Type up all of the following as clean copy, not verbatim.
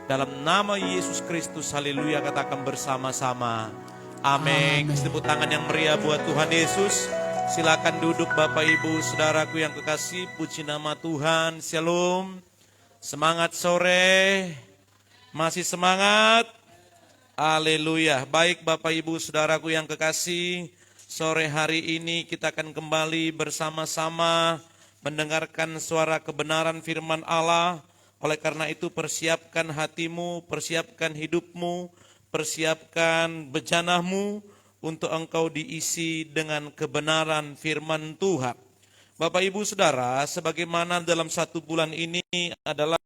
Dalam nama Yesus Kristus, haleluya, katakan bersama-sama. Amin. Kasih tepuk tangan yang meriah buat Tuhan Yesus. Silakan duduk Bapak Ibu Saudaraku yang kekasih, puji nama Tuhan. Shalom. Semangat sore. Masih semangat? Haleluya. Baik Bapak Ibu Saudaraku yang kekasih, sore hari ini kita akan kembali bersama-sama mendengarkan suara kebenaran firman Allah. Oleh karena itu persiapkan hatimu, persiapkan hidupmu, persiapkan bejanahmu untuk engkau diisi dengan kebenaran firman Tuhan. Bapak Ibu Saudara, sebagaimana dalam 1 bulan ini adalah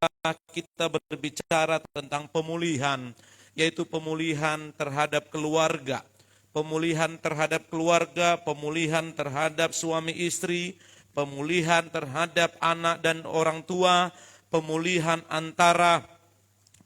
kita berbicara tentang pemulihan, yaitu pemulihan terhadap keluarga. Pemulihan terhadap keluarga, pemulihan terhadap suami istri, pemulihan terhadap anak dan orang tua, pemulihan antara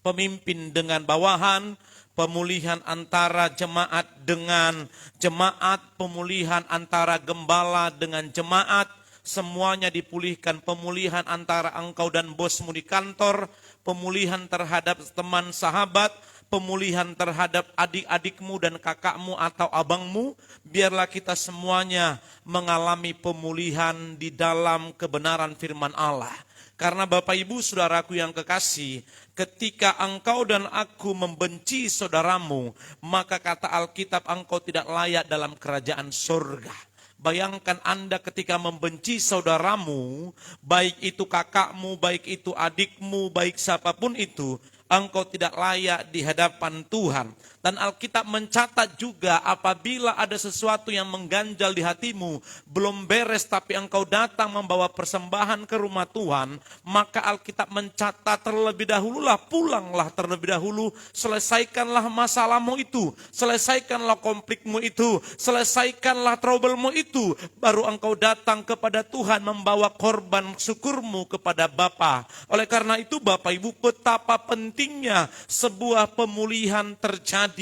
pemimpin dengan bawahan, pemulihan antara jemaat dengan jemaat, pemulihan antara gembala dengan jemaat, semuanya dipulihkan. Pemulihan antara engkau dan bosmu di kantor, pemulihan terhadap teman sahabat, pemulihan terhadap adik-adikmu dan kakakmu atau abangmu. Biarlah kita semuanya mengalami pemulihan di dalam kebenaran firman Allah. Karena Bapak Ibu Saudaraku yang kekasih, ketika engkau dan aku membenci saudaramu, maka kata Alkitab engkau tidak layak dalam kerajaan surga. Bayangkan Anda ketika membenci saudaramu, baik itu kakakmu, baik itu adikmu, baik siapapun itu, engkau tidak layak di hadapan Tuhan. Dan Alkitab mencatat juga apabila ada sesuatu yang mengganjal di hatimu, belum beres tapi engkau datang membawa persembahan ke rumah Tuhan, maka Alkitab mencatat terlebih dahululah, pulanglah terlebih dahulu, selesaikanlah masalahmu itu, selesaikanlah konflikmu itu, selesaikanlah troublemu itu, baru engkau datang kepada Tuhan membawa korban syukurmu kepada Bapa. Oleh karena itu Bapak Ibu, betapa pentingnya sebuah pemulihan terjadi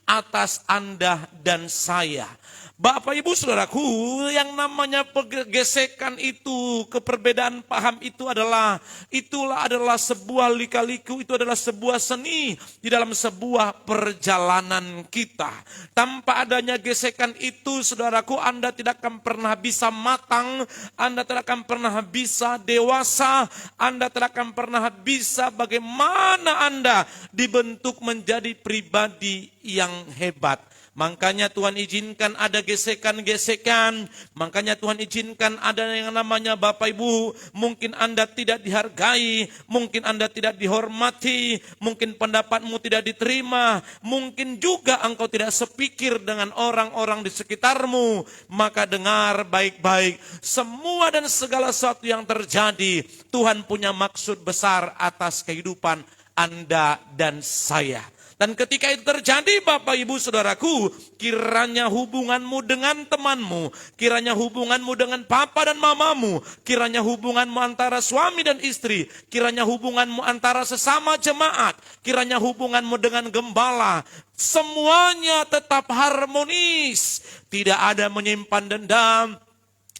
atas Anda dan saya. Bapak Ibu Saudaraku, yang namanya pergesekan itu, keperbedaan paham itu adalah sebuah lika-liku, itu adalah sebuah seni di dalam sebuah perjalanan kita. Tanpa adanya gesekan itu, Saudaraku, Anda tidak akan pernah bisa matang, Anda tidak akan pernah bisa dewasa, Anda tidak akan pernah bisa bagaimana Anda dibentuk menjadi pribadi yang hebat. Makanya Tuhan izinkan ada gesekan-gesekan. Makanya Tuhan izinkan ada yang namanya Bapak Ibu. Mungkin Anda tidak dihargai. Mungkin Anda tidak dihormati. Mungkin pendapatmu tidak diterima. Mungkin juga engkau tidak sepikir dengan orang-orang di sekitarmu. Maka dengar baik-baik. Semua dan segala sesuatu yang terjadi, Tuhan punya maksud besar atas kehidupan Anda dan saya. Dan ketika itu terjadi Bapak Ibu Saudaraku, kiranya hubunganmu dengan temanmu, kiranya hubunganmu dengan papa dan mamamu, kiranya hubunganmu antara suami dan istri, kiranya hubunganmu antara sesama jemaat, kiranya hubunganmu dengan gembala, semuanya tetap harmonis. Tidak ada menyimpan dendam,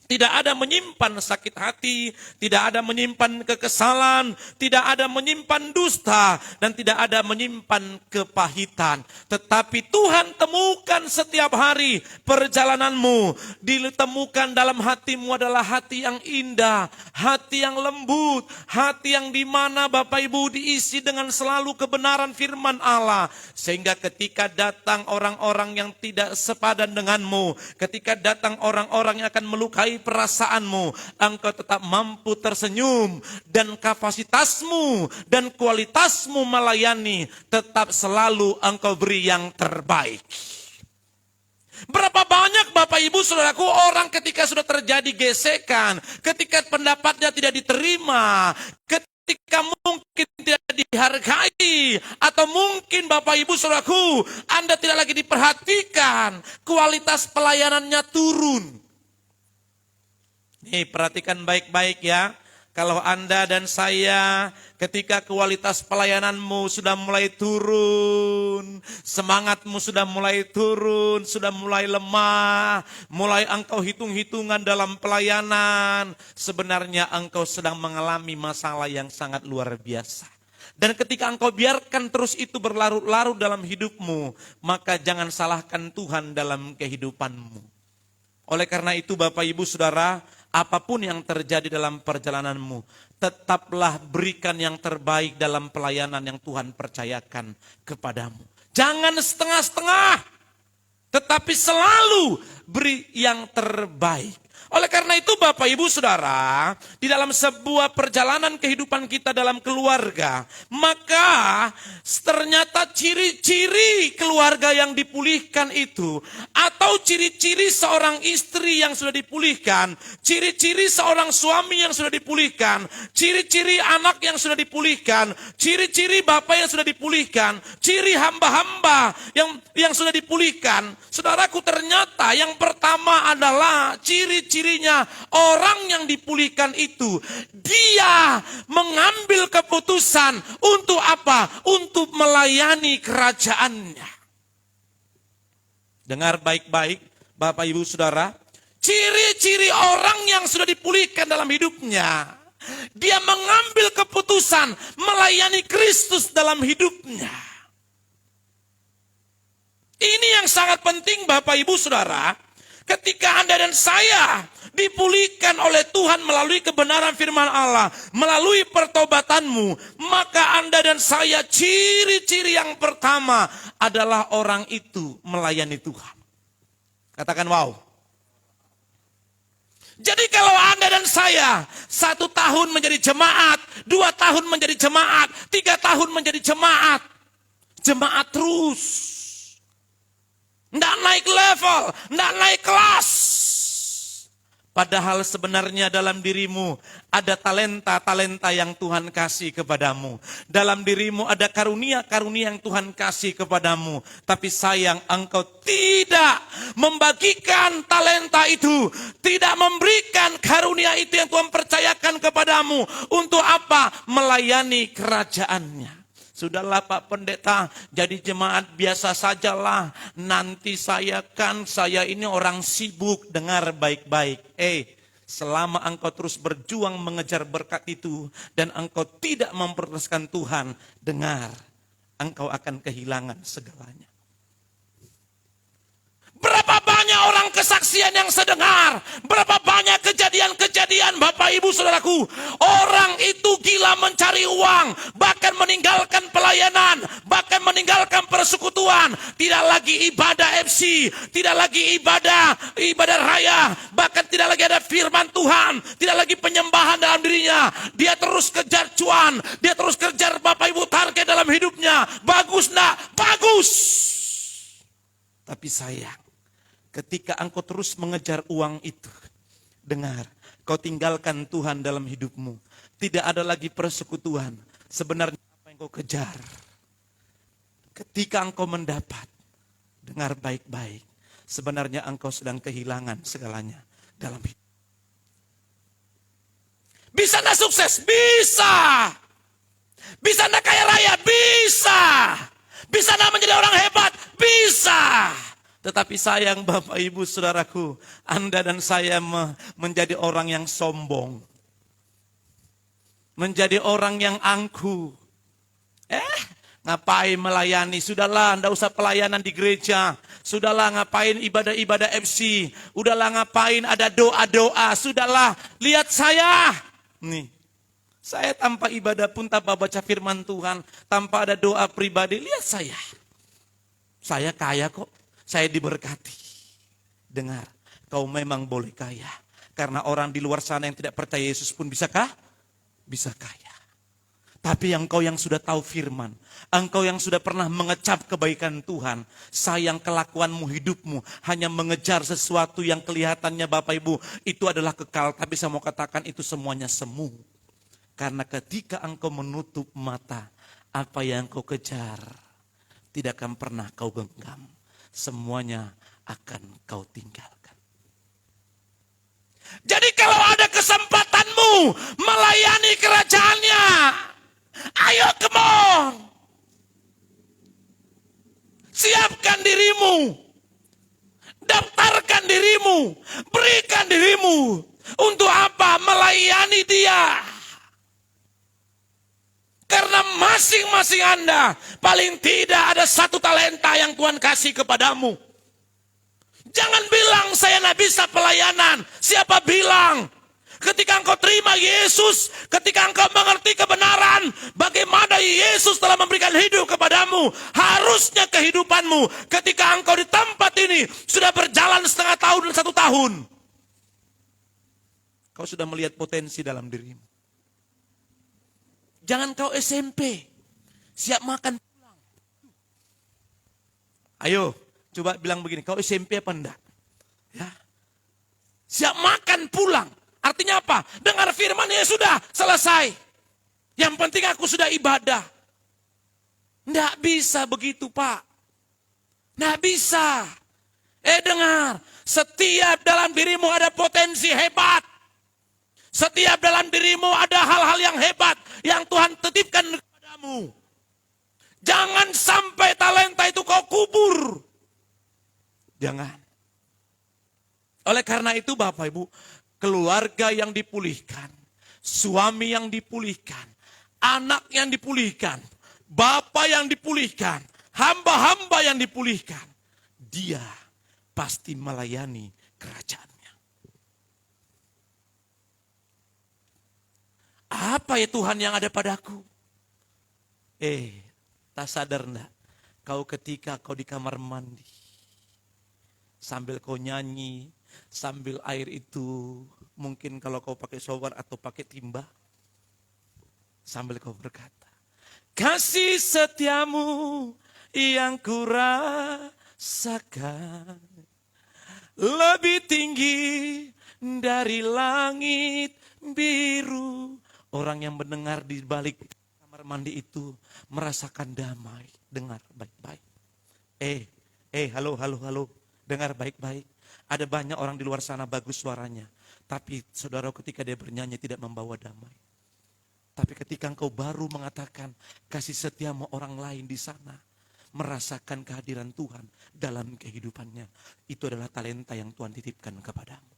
tidak ada menyimpan sakit hati, tidak ada menyimpan kekesalan, tidak ada menyimpan dusta, dan tidak ada menyimpan kepahitan. Tetapi Tuhan temukan setiap hari perjalananmu, ditemukan dalam hatimu adalah hati yang indah, hati yang lembut, hati yang dimana Bapak Ibu diisi dengan selalu kebenaran firman Allah. Sehingga ketika datang orang-orang yang tidak sepadan denganmu, ketika datang orang-orang yang akan melukai perasaanmu, engkau tetap mampu tersenyum, dan kapasitasmu dan kualitasmu melayani tetap selalu engkau beri yang terbaik. Berapa banyak Bapak Ibu Saudaraku orang ketika sudah terjadi gesekan, ketika pendapatnya tidak diterima, ketika mungkin tidak dihargai, atau mungkin Bapak Ibu Saudaraku Anda tidak lagi diperhatikan, kualitas pelayanannya turun. Nih perhatikan baik-baik ya. Kalau Anda dan saya ketika kualitas pelayananmu sudah mulai turun, semangatmu sudah mulai turun, sudah mulai lemah, mulai engkau hitung-hitungan dalam pelayanan, sebenarnya engkau sedang mengalami masalah yang sangat luar biasa. Dan ketika engkau biarkan terus itu berlarut-larut dalam hidupmu, maka jangan salahkan Tuhan dalam kehidupanmu. Oleh karena itu Bapak Ibu Saudara, apapun yang terjadi dalam perjalananmu, tetaplah berikan yang terbaik dalam pelayanan yang Tuhan percayakan kepadamu. Jangan setengah-setengah, tetapi selalu beri yang terbaik. Oleh karena itu Bapak Ibu Saudara, di dalam sebuah perjalanan kehidupan kita dalam keluarga, maka ternyata ciri-ciri keluarga yang dipulihkan itu, atau ciri-ciri seorang istri yang sudah dipulihkan, ciri-ciri seorang suami yang sudah dipulihkan, ciri-ciri anak yang sudah dipulihkan, ciri-ciri bapak yang sudah dipulihkan, ciri hamba-hamba yang sudah dipulihkan. Saudaraku, ternyata yang pertama adalah ciri-cirinya orang yang dipulihkan itu, dia mengambil keputusan untuk apa? Untuk melayani kerajaannya. Dengar baik-baik Bapak Ibu Saudara, ciri-ciri orang yang sudah dipulihkan dalam hidupnya, dia mengambil keputusan melayani Kristus dalam hidupnya. Ini yang sangat penting Bapak Ibu Saudara. Ketika Anda dan saya dipulihkan oleh Tuhan melalui kebenaran firman Allah, melalui pertobatanmu, maka Anda dan saya, ciri-ciri yang pertama adalah orang itu melayani Tuhan. Katakan wow. Jadi kalau Anda dan saya 1 tahun menjadi jemaat, 2 tahun menjadi jemaat, 3 tahun menjadi jemaat, jemaat terus. Nggak naik level, nggak naik kelas. Padahal sebenarnya dalam dirimu ada talenta-talenta yang Tuhan kasih kepadamu. Dalam dirimu ada karunia-karunia yang Tuhan kasih kepadamu. Tapi sayang, engkau tidak membagikan talenta itu. Tidak memberikan karunia itu yang Tuhan percayakan kepadamu. Untuk apa? Melayani kerajaannya. Sudahlah Pak Pendeta, jadi jemaat biasa sajalah. Nanti saya ini orang sibuk. Dengar baik-baik. Selama engkau terus berjuang mengejar berkat itu, dan engkau tidak memprioritaskan Tuhan, dengar, engkau akan kehilangan segalanya. Berapa banyak orang kesaksian yang sedengar, berapa banyak kejadian-kejadian Bapak Ibu Saudaraku, orang itu gila mencari uang, bahkan meninggalkan pelayanan, bahkan meninggalkan persekutuan, tidak lagi ibadah FC, tidak lagi ibadah raya, bahkan tidak lagi ada firman Tuhan, tidak lagi penyembahan dalam dirinya. Dia terus kejar cuan, dia terus kejar Bapak Ibu target dalam hidupnya. Bagus nak? Bagus. Tapi sayang, ketika engkau terus mengejar uang itu, dengar, kau tinggalkan Tuhan dalam hidupmu. Tidak ada lagi persekutuan. Sebenarnya apa yang kau kejar? Ketika engkau mendapat, dengar baik-baik, sebenarnya engkau sedang kehilangan segalanya dalam hidup. Bisa anda sukses? Bisa. Bisa anda kaya raya? Bisa. Bisa anda menjadi orang hebat? Bisa. Tetapi sayang Bapak Ibu Saudaraku, Anda dan saya menjadi orang yang sombong. Menjadi orang yang angkuh. Ngapain melayani? Sudahlah, enggak usah pelayanan di gereja. Sudahlah, ngapain ibadah-ibadah FC. Udahlah, ngapain ada doa-doa. Sudahlah, lihat saya. Nih, saya tanpa ibadah pun, tanpa baca firman Tuhan, tanpa ada doa pribadi, lihat saya. Saya kaya kok. Saya diberkati. Dengar, kau memang boleh kaya. Karena orang di luar sana yang tidak percaya Yesus pun bisakah? Bisa kaya. Tapi engkau yang sudah tahu firman, engkau yang sudah pernah mengecap kebaikan Tuhan, sayang kelakuanmu, hidupmu hanya mengejar sesuatu yang kelihatannya Bapak Ibu itu adalah kekal. Tapi saya mau katakan itu semuanya semu. Karena ketika engkau menutup mata, apa yang kau kejar tidak akan pernah kau genggam. Semuanya akan kau tinggalkan. Jadi kalau ada kesempatanmu melayani kerajaannya, ayo come on. Siapkan dirimu. Daftarkan dirimu. Berikan dirimu. Untuk apa? Melayani dia. Karena masing-masing Anda paling tidak ada 1 talenta yang Tuhan kasih kepadamu. Jangan bilang saya tidak bisa pelayanan. Siapa bilang? Ketika engkau terima Yesus, ketika engkau mengerti kebenaran, bagaimana Yesus telah memberikan hidup kepadamu, harusnya kehidupanmu ketika engkau di tempat ini sudah berjalan setengah tahun dan 1 tahun. Kau sudah melihat potensi dalam dirimu. Jangan kau SMP, siap makan pulang. Ayo, coba bilang begini, kau SMP apa enggak? Ya. Siap makan pulang. Artinya apa? Dengar firman ya sudah, selesai. Yang penting aku sudah ibadah. Enggak bisa begitu, Pak. Enggak bisa. Dengar, setiap dalam dirimu ada potensi hebat. Setiap dalam dirimu ada hal-hal yang hebat yang Tuhan titipkan kepadamu. Jangan sampai talenta itu kau kubur. Jangan. Oleh karena itu Bapak Ibu, keluarga yang dipulihkan, suami yang dipulihkan, anak yang dipulihkan, bapak yang dipulihkan, hamba-hamba yang dipulihkan, dia pasti melayani kerajaannya. Apa ya Tuhan yang ada padaku? Tak sadar enggak? Kau ketika kau di kamar mandi, sambil kau nyanyi, sambil air itu, mungkin kalau kau pakai shower atau pakai timba, sambil kau berkata, kasih setiamu yang kurasakan lebih tinggi dari langit biru. Orang yang mendengar di balik kamar mandi itu merasakan damai. Dengar baik-baik. Halo. Dengar baik-baik. Ada banyak orang di luar sana bagus suaranya. Tapi saudara ketika dia bernyanyi tidak membawa damai. Tapi ketika engkau baru mengatakan kasih setiamu orang lain di sana. Merasakan kehadiran Tuhan dalam kehidupannya. Itu adalah talenta yang Tuhan titipkan kepadamu.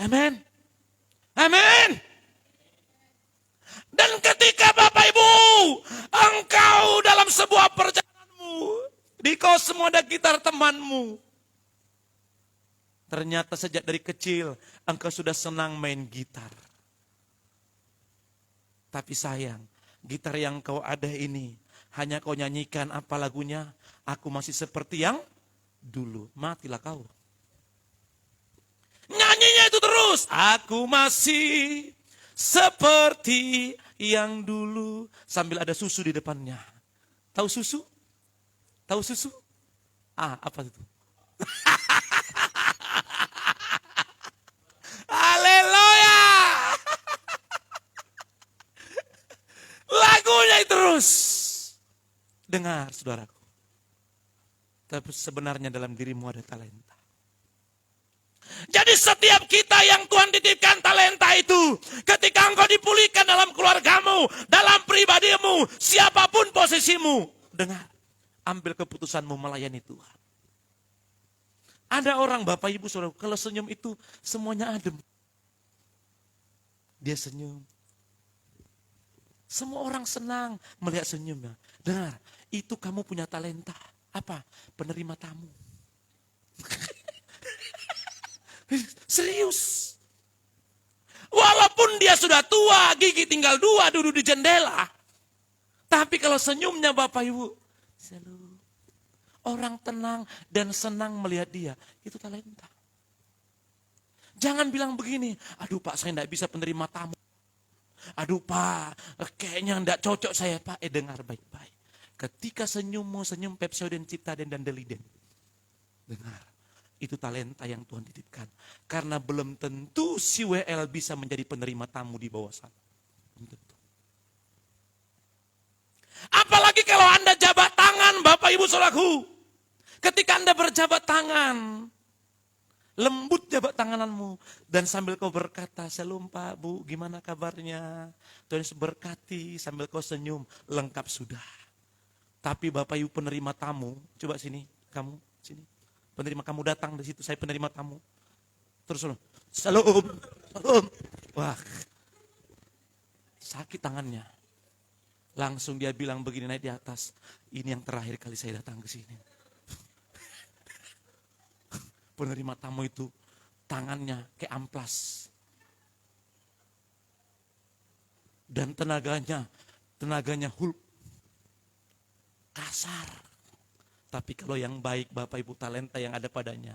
Amin. Amin. Dan ketika Bapak Ibu, engkau dalam sebuah perjalananmu, di kau semua ada gitar temanmu. Ternyata sejak dari kecil, engkau sudah senang main gitar. Tapi sayang, gitar yang kau ada ini, hanya kau nyanyikan apa lagunya, aku masih seperti yang dulu. Matilah kau. Nyanyinya itu terus, aku masih seperti yang dulu. Sambil ada susu di depannya. Tahu susu? Tahu susu? Apa itu? Haleluya. Lagunya terus. Dengar saudaraku. Tapi sebenarnya dalam dirimu ada talenta. Jadi setiap kita yang Tuhan titipkan talenta itu, ketika engkau dipulihkan dalam keluargamu, dalam pribadimu, siapapun posisimu, dengar, ambil keputusanmu melayani Tuhan. Ada orang Bapak Ibu Saudara, kalau senyum itu semuanya adem. Dia senyum. Semua orang senang melihat senyumnya. Dengar, itu kamu punya talenta. Apa? Penerima tamu. Serius. Walaupun dia sudah tua, gigi tinggal 2, duduk di jendela. Tapi kalau senyumnya Bapak Ibu, selalu orang tenang dan senang melihat dia. Itu talenta. Jangan bilang begini, aduh Pak saya tidak bisa penerima tamu. Aduh Pak, kayaknya tidak cocok saya Pak. Dengar baik-baik. Ketika senyummu, senyum Pepsodent, Ciptaden, dan Deliden. Dengar. Itu talenta yang Tuhan titipkan. Karena belum tentu si WL bisa menjadi penerima tamu di bawah sana. Belum tentu. Apalagi kalau Anda jabat tangan, Bapak Ibu Saudaraku. Ketika Anda berjabat tangan, lembut jabat tangananmu. Dan sambil kau berkata, shalom Pak, Bu, gimana kabarnya? Tuhan Yesus berkati, sambil kau senyum, lengkap sudah. Tapi Bapak Ibu penerima tamu, coba sini, kamu, sini. Penerima kamu datang di situ, saya penerima tamu. Terus, shalom. Wah, sakit tangannya. Langsung dia bilang begini naik di atas, ini yang terakhir kali saya datang ke sini. Penerima tamu itu tangannya kayak amplas. Dan tenaganya Hulk. Kasar. Tapi kalau yang baik Bapak Ibu talenta yang ada padanya,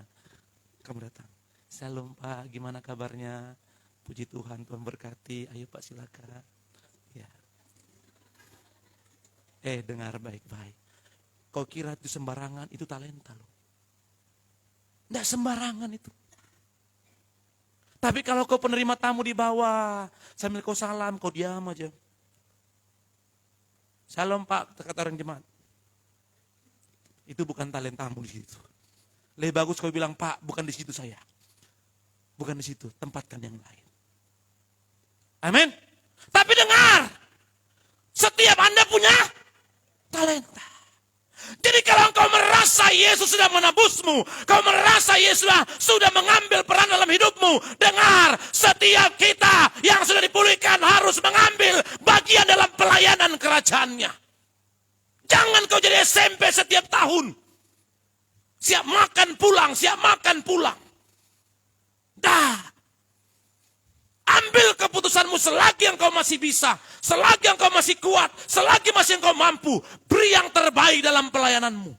kamu datang. Shalom Pak, gimana kabarnya? Puji Tuhan, Tuhan berkati. Ayo Pak silakan. Ya. Dengar baik-baik. Kau kira itu sembarangan, itu talenta loh. Tidak sembarangan itu. Tapi kalau kau penerima tamu di bawah, sambil kau salam, kau diam aja. Shalom Pak, kata orang jemaat. Itu bukan talentamu di situ. Lebih bagus kau bilang, Pak, bukan di situ saya. Bukan di situ, tempatkan yang lain. Amin. Tapi dengar, setiap Anda punya talenta. Jadi kalau engkau merasa Yesus sudah menebusmu, kau merasa Yesus sudah mengambil peran dalam hidupmu, dengar, setiap kita yang sudah dipulihkan harus mengambil bagian dalam pelayanan kerajaannya. Jangan kau jadi SMP setiap tahun. Siap makan pulang, siap makan pulang. Dah. Ambil keputusanmu selagi engkau masih bisa, selagi engkau masih kuat, selagi masih engkau mampu, beri yang terbaik dalam pelayananmu.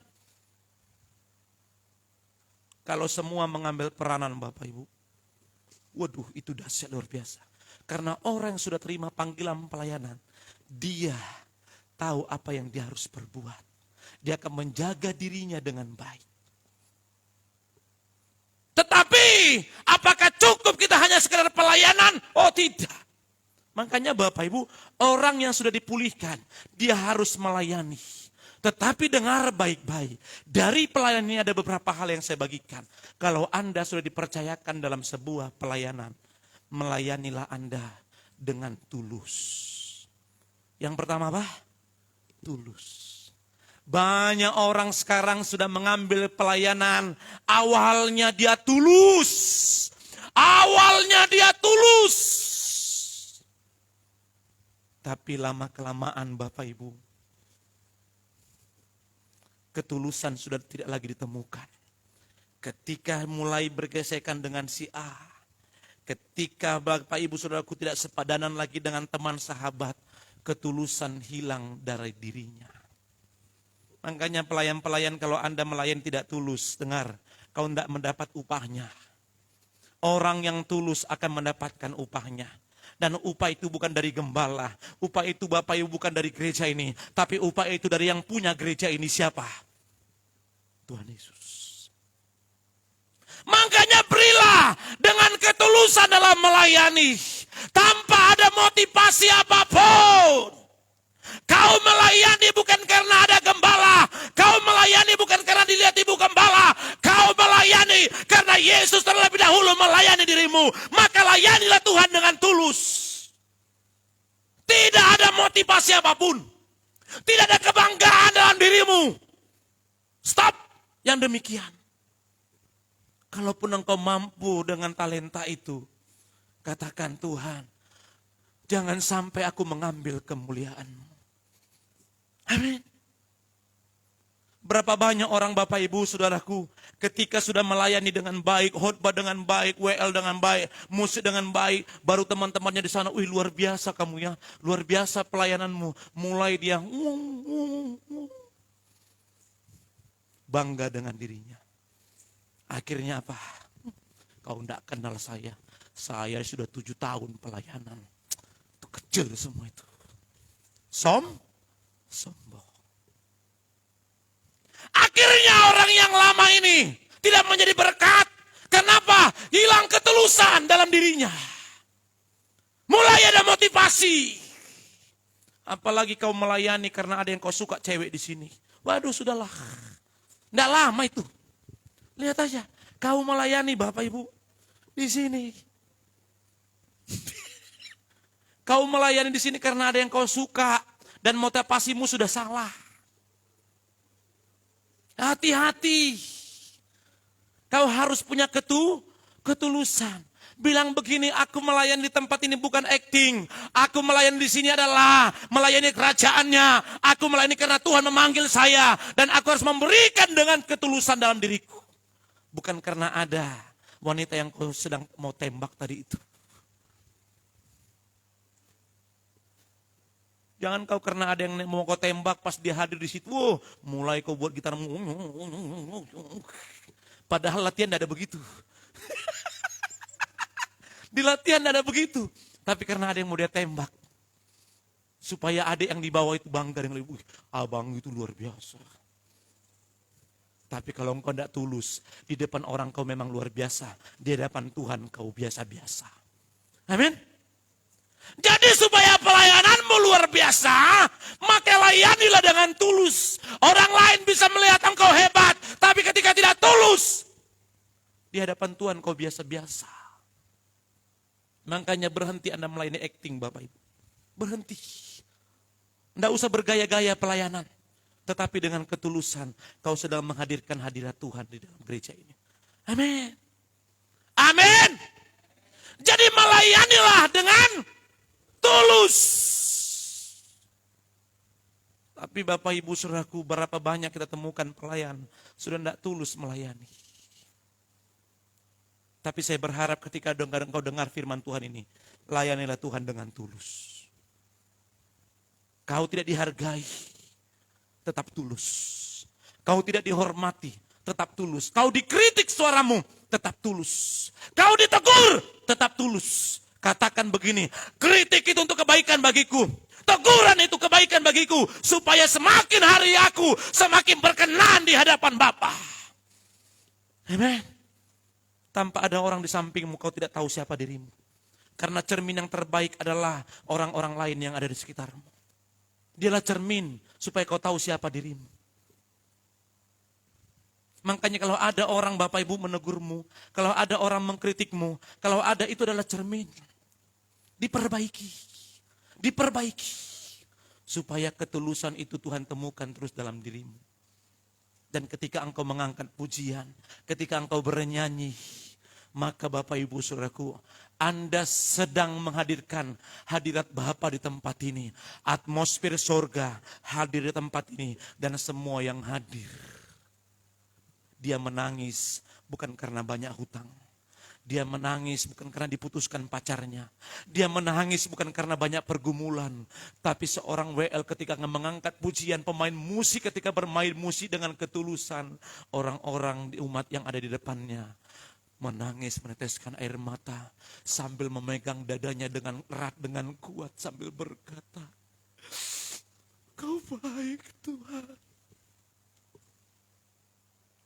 Kalau semua mengambil peranan Bapak Ibu, waduh itu dahsyat luar biasa. Karena orang yang sudah terima panggilan pelayanan, dia tahu apa yang dia harus perbuat. Dia akan menjaga dirinya dengan baik. Tetapi, apakah cukup kita hanya sekedar pelayanan? Oh tidak. Makanya Bapak Ibu, orang yang sudah dipulihkan, dia harus melayani. Tetapi dengar baik-baik, dari pelayanan ini ada beberapa hal yang saya bagikan. Kalau Anda sudah dipercayakan dalam sebuah pelayanan, melayanilah Anda dengan tulus. Yang pertama apa? Tulus. Banyak orang sekarang sudah mengambil pelayanan, awalnya dia tulus. Awalnya dia tulus. Tapi lama-kelamaan Bapak Ibu, ketulusan sudah tidak lagi ditemukan. Ketika mulai bergesekan dengan si A, ketika Bapak Ibu Saudaraku tidak sepadanan lagi dengan teman sahabat, ketulusan hilang dari dirinya. Makanya pelayan-pelayan kalau Anda melayani tidak tulus, dengar, kau tidak mendapat upahnya. Orang yang tulus akan mendapatkan upahnya. Dan upah itu bukan dari gembala, upah itu Bapak Ibu bukan dari gereja ini, tapi upah itu dari yang punya gereja ini siapa? Tuhan Yesus. Makanya berilah dengan ketulusan dalam melayani, tanpa ada motivasi apapun. Kau melayani bukan karena ada gembala. Kau melayani bukan karena dilihat ibu gembala. Kau melayani karena Yesus terlebih dahulu melayani dirimu. Maka layanilah Tuhan dengan tulus. Tidak ada motivasi apapun. Tidak ada kebanggaan dalam dirimu. Stop yang demikian. Kalaupun engkau mampu dengan talenta itu, katakan Tuhan, jangan sampai aku mengambil kemuliaan-Mu. Amin. Berapa banyak orang Bapak Ibu Saudaraku ketika sudah melayani dengan baik, khotbah dengan baik, WL dengan baik, musik dengan baik, baru teman-temannya di sana, wih luar biasa kamu ya, luar biasa pelayananmu. Mulai dia bangga dengan dirinya. Akhirnya apa? Kau tidak kenal saya sudah 7 tahun pelayanan. Itu kecil semua itu. Sombong. Akhirnya orang yang lama ini tidak menjadi berkat. Kenapa? Hilang ketulusan dalam dirinya. Mulai ada motivasi. Apalagi kau melayani karena ada yang kau suka cewek di sini. Waduh sudahlah. Tidak lama itu. Lihat aja. Kau melayani Bapak Ibu di sini. Kau melayani di sini karena ada yang kau suka. Dan motivasimu sudah salah. Hati-hati. Kau harus punya ketulusan. Bilang begini, aku melayani di tempat ini bukan acting. Aku melayani di sini adalah melayani kerajaannya. Aku melayani karena Tuhan memanggil saya. Dan aku harus memberikan dengan ketulusan dalam diriku. Bukan karena ada wanita yang kau sedang mau tembak tadi itu. Jangan kau karena ada yang mau kau tembak pas dia hadir di situ. Mulai kau buat gitar. Padahal latihan tidak ada begitu. Di latihan tidak ada begitu. Tapi karena ada yang mau dia tembak. Supaya adik yang di bawah itu bangga. Yang lebih, abang itu luar biasa. Tapi kalau engkau tidak tulus. Di depan orang kau memang luar biasa. Di hadapan Tuhan kau biasa-biasa. Amin. Jadi supaya pelayananmu luar biasa. Maka layanilah dengan tulus. Orang lain bisa melihat engkau hebat. Tapi ketika tidak tulus. Di hadapan Tuhan kau biasa-biasa. Makanya berhenti Anda melayani acting Bapak Ibu. Berhenti. Tidak usah bergaya-gaya pelayanan. Tetapi dengan ketulusan kau sedang menghadirkan hadirat Tuhan di dalam gereja ini. Amin. Amin. Jadi melayanilah dengan tulus. Tapi Bapak Ibu Saudaraku, berapa banyak kita temukan pelayan sudah tidak tulus melayani. Tapi saya berharap ketika engkau dengar firman Tuhan ini, layanilah Tuhan dengan tulus. Kau tidak dihargai, tetap tulus. Kau tidak dihormati, tetap tulus. Kau dikritik suaramu, tetap tulus. Kau ditegur, tetap tulus. Katakan begini, kritik itu untuk kebaikan bagiku. Teguran itu kebaikan bagiku. Supaya semakin hari aku semakin berkenan di hadapan Bapa. Amen. Tanpa ada orang di sampingmu, kau tidak tahu siapa dirimu. Karena cermin yang terbaik adalah orang-orang lain yang ada di sekitarmu. Dialah cermin supaya kau tahu siapa dirimu. Makanya kalau ada orang Bapak Ibu menegurmu, kalau ada orang mengkritikmu, kalau ada itu adalah cermin. Diperbaiki. Diperbaiki. Supaya ketulusan itu Tuhan temukan terus dalam dirimu. Dan ketika engkau mengangkat pujian, ketika engkau bernyanyi, maka Bapak Ibu Saudaraku, Anda sedang menghadirkan hadirat Bapa di tempat ini. Atmosfer sorga hadir di tempat ini. Dan semua yang hadir. Dia menangis bukan karena banyak hutang. Dia menangis bukan karena diputuskan pacarnya. Dia menangis bukan karena banyak pergumulan. Tapi seorang WL ketika mengangkat pujian, pemain musik ketika bermain musik dengan ketulusan. Orang-orang di umat yang ada di depannya menangis, meneteskan air mata. Sambil memegang dadanya dengan erat, dengan kuat. Sambil berkata, Kau baik Tuhan.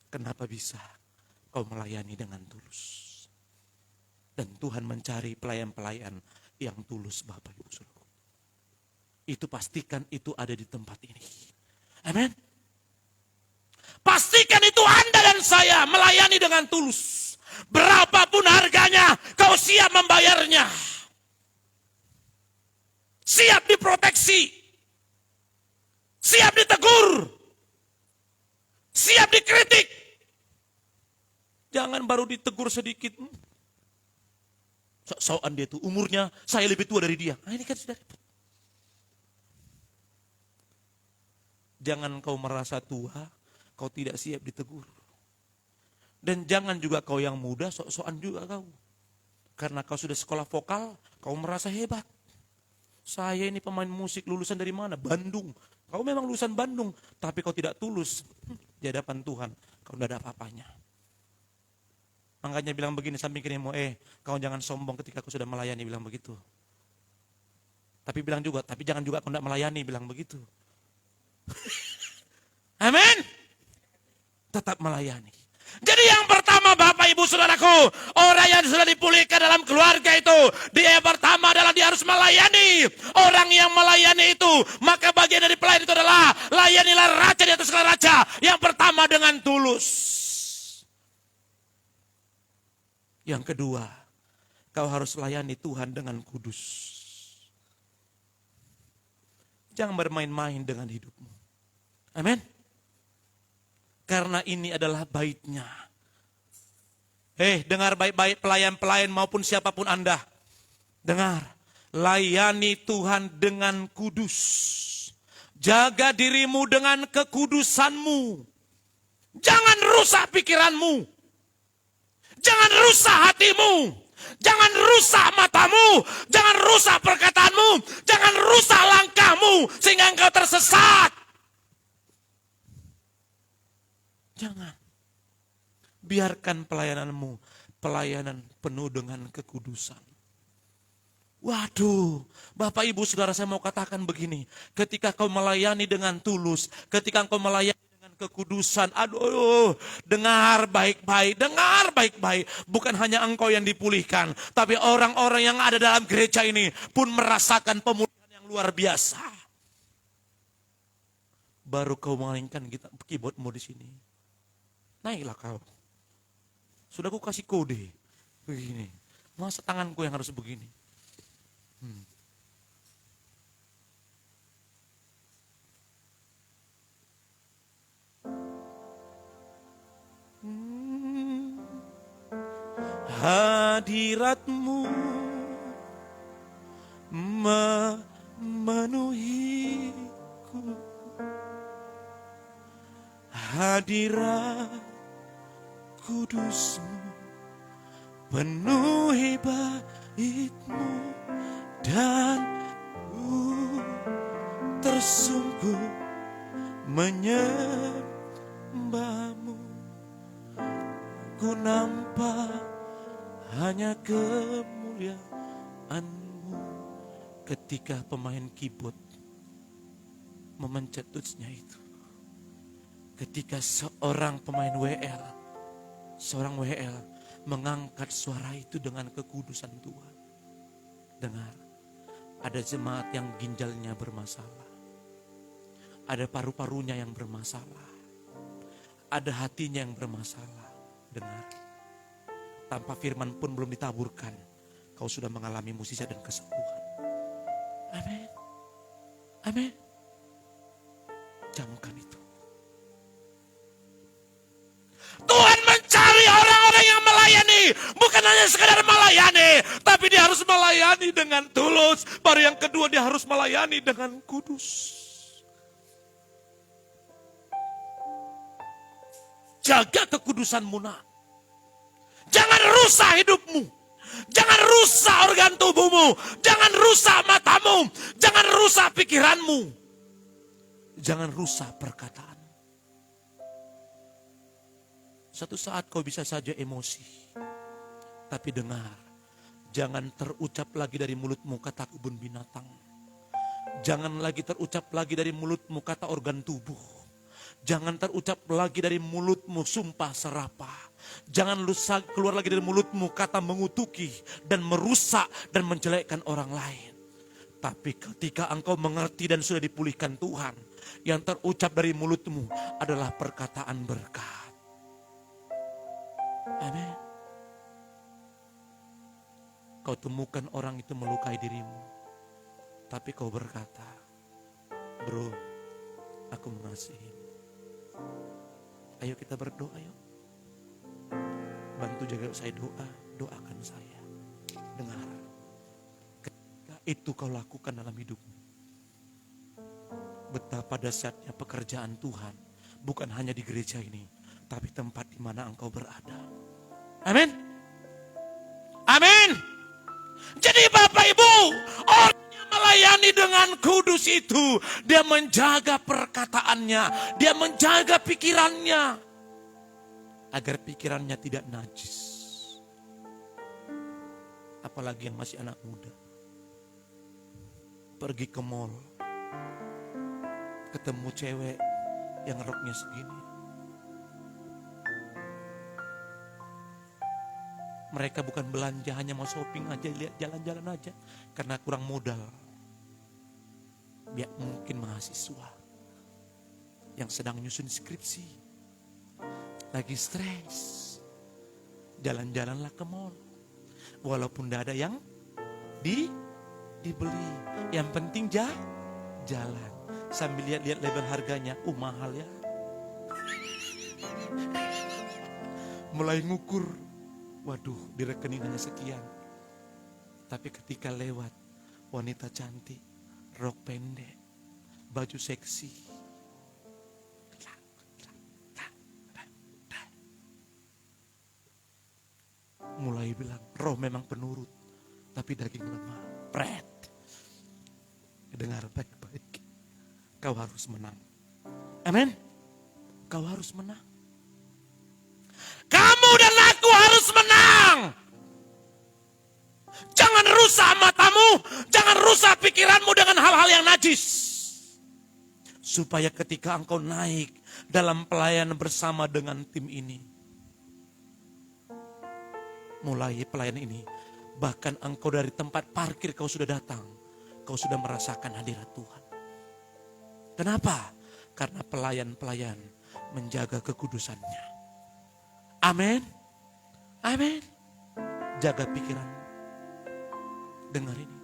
Kenapa bisa kau melayani dengan tulus? Dan Tuhan mencari pelayan-pelayan yang tulus Bapak Ibu Saudara. Itu pastikan itu ada di tempat ini. Amin. Pastikan itu Anda dan saya melayani dengan tulus. Berapapun harganya, kau siap membayarnya. Siap diproteksi. Siap ditegur. Siap dikritik. Jangan baru ditegur sedikit. Sok-sokan dia tuh, umurnya saya lebih tua dari dia. Nah ini kan sudah ribut. Jangan kau merasa tua, kau tidak siap ditegur. Dan jangan juga kau yang muda, sok-sokan juga kau. Karena kau sudah sekolah vokal, kau merasa hebat. Saya ini pemain musik lulusan dari mana? Bandung. Kau memang lulusan Bandung, tapi kau tidak tulus. Di hadapan Tuhan, kau tidak ada apa-apanya. Makanya bilang begini samping kirimu, kau jangan sombong ketika aku sudah melayani, bilang begitu. Tapi bilang juga, tapi jangan juga kau tidak melayani, bilang begitu. Amin. Tetap melayani. Jadi yang pertama Bapak Ibu Saudaraku, orang yang sudah dipulihkan dalam keluarga itu, dia yang pertama adalah dia harus melayani. Orang yang melayani itu, maka bagian dari pelayan itu adalah layanilah raja di atas segala raja. Yang pertama dengan tulus. Yang kedua, kau harus layani Tuhan dengan kudus. Jangan bermain-main dengan hidupmu. Amin. Karena ini adalah baitnya. Dengar baik-baik pelayan-pelayan maupun siapapun Anda. Dengar, layani Tuhan dengan kudus. Jaga dirimu dengan kekudusanmu. Jangan rusak pikiranmu. Jangan rusak hatimu. Jangan rusak matamu. Jangan rusak perkataanmu. Jangan rusak langkahmu sehingga engkau tersesat. Jangan. Biarkan pelayananmu pelayanan penuh dengan kekudusan. Waduh, Bapak Ibu Saudara, saya mau katakan begini. Ketika kau melayani dengan tulus, ketika kau melayani dengan kekudusan, aduh, dengar baik-baik, dengar baik-baik. Bukan hanya engkau yang dipulihkan, tapi orang-orang yang ada dalam gereja ini pun merasakan pemulihan yang luar biasa. Baru kau memainkan keyboardmu di sini. Naiklah kau. Sudah aku kasih kode. Begini. Masa tanganku yang harus begini? Hadiratmu memenuhiku. Hadirat kudusmu penuhi baitmu. Dan ku tersungguh menyembahmu. Ku nampak hanya kemuliaanmu. Ketika pemain keyboard memencet touch-nya itu. Ketika seorang pemain WL, seorang WL mengangkat suara itu dengan kekudusan Tuhan. Dengar, ada jemaat yang ginjalnya bermasalah. Ada paru-parunya yang bermasalah. Ada hatinya yang bermasalah. Dengar, tanpa firman pun belum ditaburkan, kau sudah mengalami mukjizat dan kesembuhan. Amin. Amin. Camkan itu. Tuhan mencari orang-orang yang melayani. Bukan hanya sekadar melayani, tapi dia harus melayani dengan tulus. Baru yang kedua, dia harus melayani dengan kudus. Jaga kekudusanmu, nak. Jangan rusak hidupmu. Jangan rusak organ tubuhmu. Jangan rusak matamu. Jangan rusak pikiranmu. Jangan rusak perkataan. Satu saat kau bisa saja emosi. Tapi dengar, jangan terucap lagi dari mulutmu kata kebun binatang. Jangan lagi terucap lagi dari mulutmu kata organ tubuh. Jangan terucap lagi dari mulutmu sumpah serapah. Jangan keluar lagi dari mulutmu kata mengutuki dan merusak dan menjelekkan orang lain. Tapi ketika engkau mengerti dan sudah dipulihkan Tuhan, yang terucap dari mulutmu adalah perkataan berkat. Amin. Kau temukan orang itu melukai dirimu, tapi kau berkata, bro, aku mengasihi. Ayo kita berdoa yuk. Bantu jaga saya doa, doakan saya. Dengar, ketika itu kau lakukan dalam hidupmu, betapa dahsyatnya pekerjaan Tuhan. Bukan hanya di gereja ini, tapi tempat di mana engkau berada. Amin. Amin. Jadi Bapak Ibu, orang yang melayani dengan kudus itu, dia menjaga perkataannya, dia menjaga pikirannya, agar pikirannya tidak najis. Apalagi yang masih anak muda, pergi ke mall, ketemu cewek yang roknya segini. Mereka bukan belanja, hanya mau shopping aja, lihat jalan-jalan aja. Karena kurang modal. Biar mungkin mahasiswa yang sedang nyusun skripsi, lagi stres, jalan-jalanlah ke mall. Walaupun tidak ada yang dibeli. Yang penting jalan. Sambil lihat-lihat label harganya, mahal ya. Mulai ngukur. Waduh, di rekening hanya sekian. Tapi ketika lewat wanita cantik, rok pendek, baju seksi, mulai bilang, roh memang penurut, tapi daging lemah. Pret. Dengar baik-baik. Kau harus menang. Amin. Kau harus menang. Kamu dan aku harus menang. Jangan rusak matamu, jangan rusak pikiranmu dengan hal-hal yang najis. Supaya ketika engkau naik dalam pelayanan bersama dengan tim ini, mulai pelayanan ini, bahkan engkau dari tempat parkir kau sudah datang, kau sudah merasakan hadirat Tuhan. Kenapa? Karena pelayan-pelayan menjaga kekudusannya. Amin. Amin. Jaga pikiran. Dengar ini.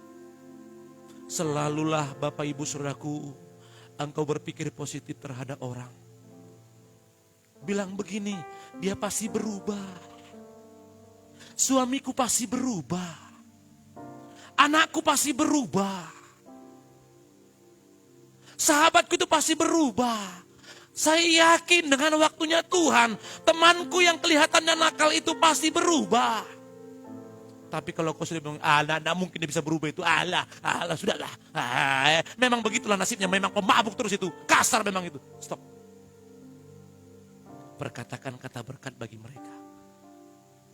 Selalulah Bapak Ibu Saudaraku, engkau berpikir positif terhadap orang. Bilang begini, dia pasti berubah. Suamiku pasti berubah. Anakku pasti berubah. Sahabatku itu pasti berubah. Saya yakin dengan waktunya Tuhan, temanku yang kelihatannya nakal itu pasti berubah. Tapi kalau kau sudah bilang, tidak mungkin dia bisa berubah itu. Alah, sudahlah. Memang begitulah nasibnya, memang pemabuk terus itu. Kasar memang itu. Stop. Perkatakan kata berkat bagi mereka.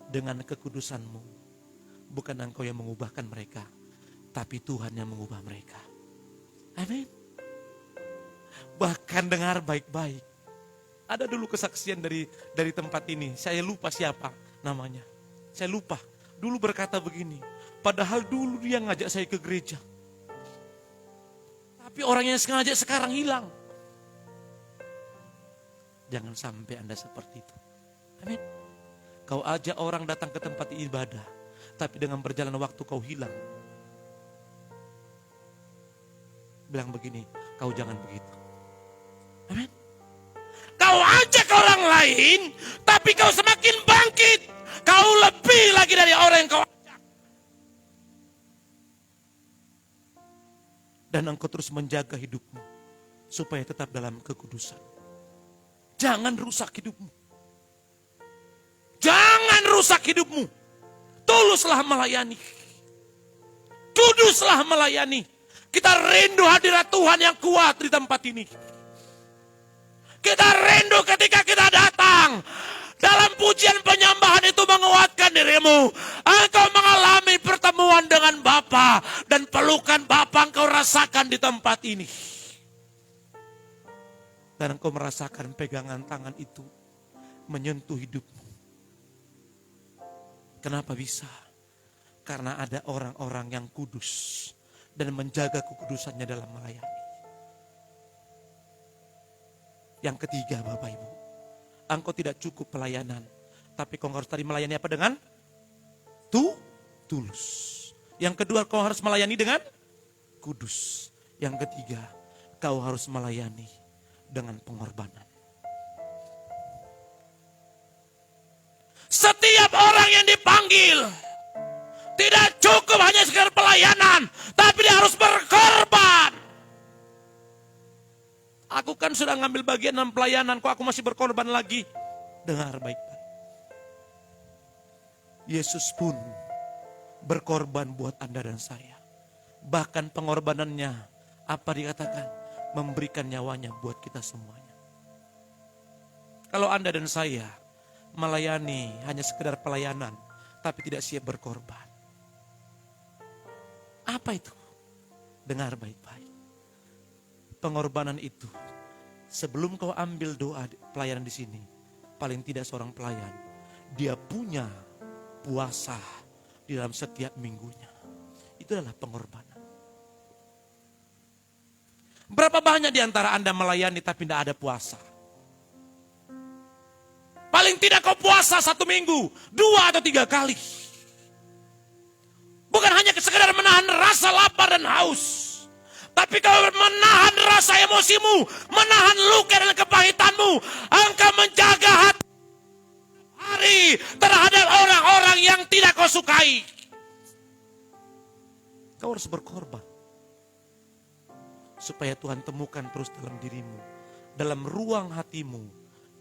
Dengan kekudusanmu, bukan engkau yang mengubahkan mereka, tapi Tuhan yang mengubah mereka. Amin. Bahkan dengar baik-baik. Ada dulu kesaksian dari tempat ini. Saya lupa siapa namanya. Saya lupa. Dulu berkata begini. Padahal dulu dia ngajak saya ke gereja. Tapi orang yang sengaja sekarang hilang. Jangan sampai Anda seperti itu. Amin. Kau ajak orang datang ke tempat ibadah. Tapi dengan berjalan waktu kau hilang. Bilang begini, kau jangan begitu. Amin. Kau ajak orang lain, tapi kau semakin bangkit. Kau lebih lagi dari orang yang kau ajak. Dan engkau terus menjaga hidupmu, supaya tetap dalam kekudusan. Jangan rusak hidupmu. Jangan rusak hidupmu. Tuluslah melayani. Kuduslah melayani. Kita rindu hadirat Tuhan yang kuat di tempat ini. Kita rindu ketika kita datang. Dalam pujian penyembahan itu menguatkan dirimu. Engkau mengalami pertemuan dengan Bapa. Dan pelukan Bapa engkau rasakan di tempat ini. Dan engkau merasakan pegangan tangan itu menyentuh hidupmu. Kenapa bisa? Karena ada orang-orang yang kudus dan menjaga kekudusannya dalam melayani. Yang ketiga Bapak Ibu, engkau tidak cukup pelayanan, tapi kau harus tadi melayani apa dengan? Tulus. Yang kedua kau harus melayani dengan kudus. Yang ketiga kau harus melayani dengan pengorbanan. Setiap orang yang dipanggil tidak cukup hanya sekedar pelayanan, tapi dia harus berkorban. Aku kan sudah ngambil bagian dalam pelayanan, kok aku masih berkorban lagi? Dengar baik-baik. Yesus pun berkorban buat Anda dan saya. Bahkan pengorbanannya, apa dikatakan? Memberikan nyawanya buat kita semuanya. Kalau Anda dan saya melayani hanya sekedar pelayanan, tapi tidak siap berkorban. Apa itu? Dengar baik-baik. Pengorbanan itu, sebelum kau ambil doa pelayanan di sini, paling tidak seorang pelayan, dia punya puasa di dalam setiap minggunya. Itu adalah pengorbanan. Berapa banyak di antara Anda melayani tapi tidak ada puasa? Paling tidak kau puasa 1 minggu, 2 atau 3 kali. Bukan hanya sekedar menahan rasa lapar dan haus. Tapi kau menahan rasa emosimu, menahan luka dan kepahitanmu. Engkau menjaga hari terhadap orang-orang yang tidak kau sukai. Kau harus berkorban. Supaya Tuhan temukan terus dalam dirimu. Dalam ruang hatimu.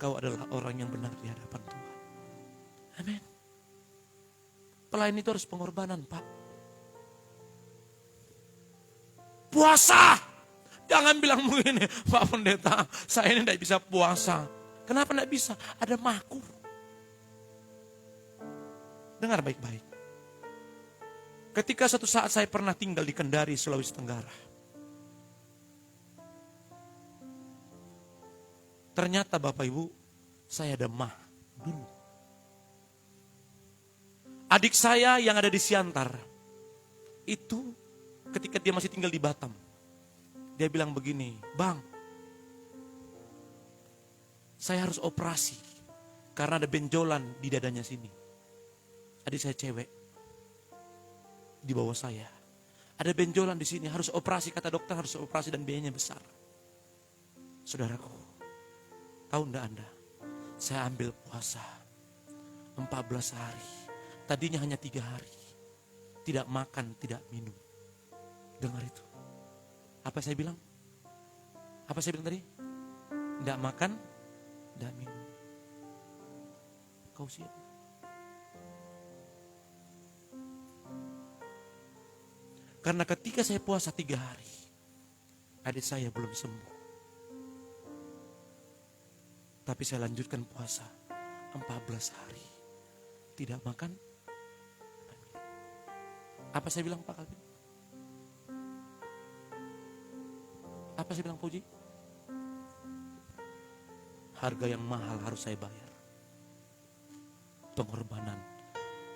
Kau adalah orang yang benar di hadapan Tuhan. Amin. Pelayan itu harus pengorbanan, Pak. Puasa. Jangan bilang begini, Pak Pendeta, saya ini tidak bisa puasa. Kenapa tidak bisa? Ada mahku. Dengar baik-baik. Ketika suatu saat saya pernah tinggal di Kendari, Sulawesi Tenggara. Ternyata Bapak Ibu, saya ada mah dulu. Adik saya yang ada di Siantar, itu ketika dia masih tinggal di Batam, dia bilang begini, Bang, saya harus operasi karena ada benjolan di dadanya sini. Adik saya cewek, di bawah saya. Ada benjolan di sini, harus operasi, kata dokter harus operasi dan biayanya besar. Saudaraku, tahu enggak Anda? Saya ambil puasa 14 hari. Tadinya hanya 3 hari. Tidak makan, tidak minum. Dengar itu. Apa saya bilang? Apa saya bilang tadi? Tidak makan, tidak minum. Kau siap? Karena ketika saya puasa 3 hari, adik saya belum sembuh. Tapi saya lanjutkan puasa 14 hari. Tidak makan. Apa saya bilang Pak Kalvin? Apa saya bilang Puji? Harga yang mahal harus saya bayar. Pengorbanan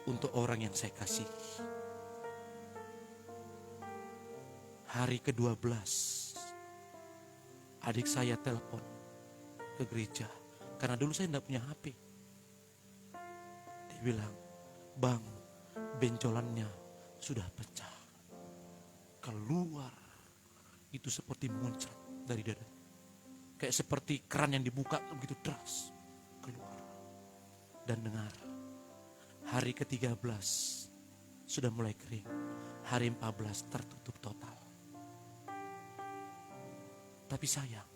untuk orang yang saya kasih. Hari ke-12, adik saya telepon ke gereja. Karena dulu saya tidak punya HP. Dia bilang, Bang, benjolannya sudah pecah. Keluar. Itu seperti muncrat dari dada. Kayak seperti keran yang dibuka begitu deras. Keluar. Dan dengar. Hari ke-13 sudah mulai kering. Hari 14 tertutup total. Tapi sayang.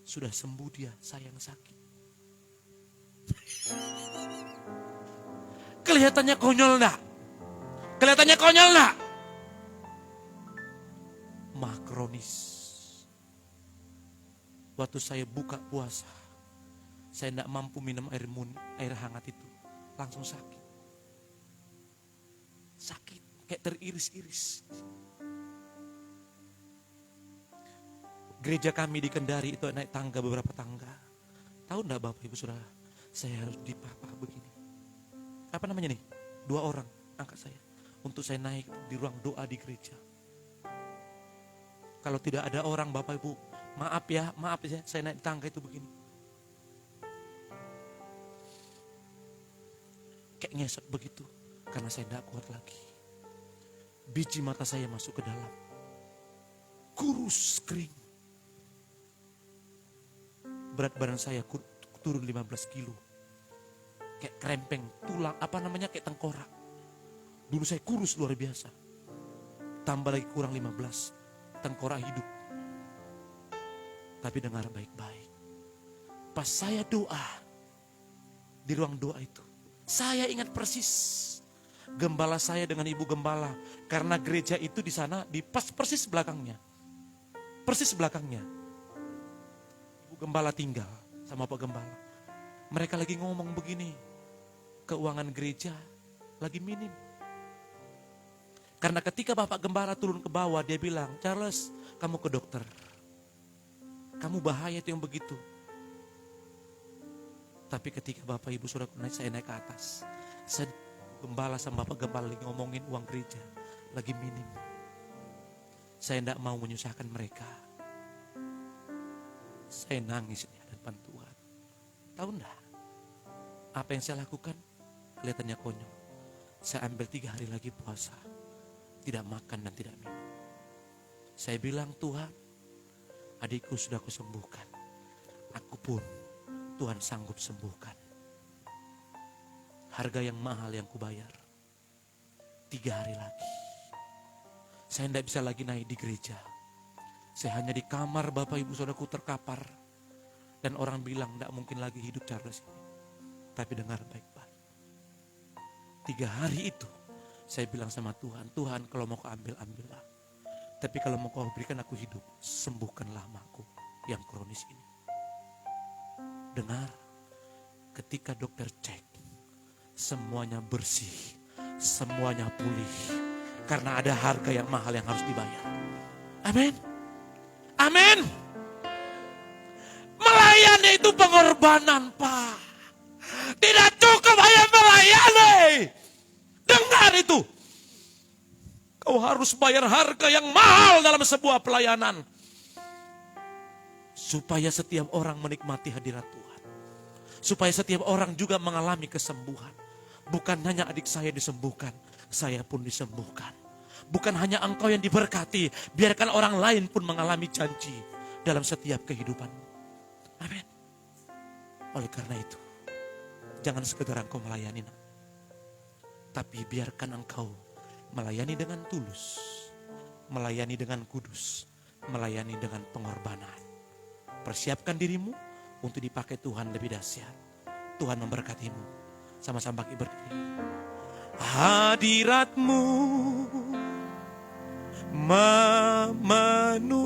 Sudah sembuh dia, sayang sakit. Kelihatannya konyol enggak? Kelihatannya konyol enggak? Mah kronis. Waktu saya buka puasa, saya tidak mampu minum air hangat itu. Langsung sakit. Sakit, kayak teriris-iris. Gereja kami di Kendari itu naik tangga beberapa tangga. Tahu enggak Bapak Ibu Saudara? Saya harus dipapah begini. Apa namanya nih? 2 orang angkat saya. Untuk saya naik di ruang doa di gereja. Kalau tidak ada orang Bapak Ibu, maaf ya, saya naik tangga itu begini. Kayak ngesot begitu, karena saya tidak kuat lagi. Biji mata saya masuk ke dalam. Kurus, kering. Berat badan saya turun 15 kilo. Kayak krempeng, tulang, kayak tengkorak. Dulu saya kurus luar biasa. Tambah lagi kurang 15. Tengkorak hidup. Tapi dengar baik-baik. Pas saya doa. Di ruang doa itu. Saya ingat persis. Gembala saya dengan ibu gembala. Karena gereja itu di sana, di persis belakangnya. Persis belakangnya. Ibu gembala tinggal sama Pak Gembala. Mereka lagi ngomong begini. Keuangan gereja lagi minim. Karena ketika Bapak Gembala turun ke bawah, dia bilang, Charles, kamu ke dokter. Kamu bahaya itu yang begitu. Tapi ketika Bapak Ibu Saudara saya naik ke atas. Saya Gembala sama Bapak Gembala lagi ngomongin uang gereja. Lagi minim. Saya tidak mau menyusahkan mereka. Saya nangis di hadapan Tuhan. Tahu enggak? Apa yang saya lakukan? Kelihatannya konyol. Saya ambil 3 hari lagi puasa. Tidak makan dan tidak minum. Saya bilang, Tuhan, adikku sudah kusembuhkan. Aku pun Tuhan sanggup sembuhkan. harga yang mahal yang kubayar. 3 hari lagi. Saya tidak bisa lagi naik di gereja. Saya hanya di kamar Bapak Ibu Saudaraku terkapar. Dan orang bilang tidak mungkin lagi hidup Charles ini. Tapi dengar baik-baik. 3 hari itu saya bilang sama Tuhan, Tuhan kalau mau kau ambil, ambillah. Tapi kalau mau kau berikan aku hidup, sembuhkanlah maku yang kronis ini. Dengar, ketika dokter cek, semuanya bersih, semuanya pulih. Karena ada harga yang mahal yang harus dibayar. Amin. Amin. Melayani itu pengorbanan, Pak. Tidak cukup hanya melayani. Dengar itu. Kau harus bayar harga yang mahal dalam sebuah pelayanan. Supaya setiap orang menikmati hadirat Tuhan. Supaya setiap orang juga mengalami kesembuhan. Bukan hanya adik saya disembuhkan, saya pun disembuhkan. Bukan hanya engkau yang diberkati, biarkan orang lain pun mengalami janji dalam setiap kehidupanmu. Amin. Oleh karena itu, jangan sekedar engkau melayani, tapi biarkan engkau melayani dengan tulus, melayani dengan kudus, melayani dengan pengorbanan. Persiapkan dirimu untuk dipakai Tuhan lebih dahsyat. Tuhan memberkatimu. Sama-sama bangkit berdiri. Hadirat-Mu memenuhiku.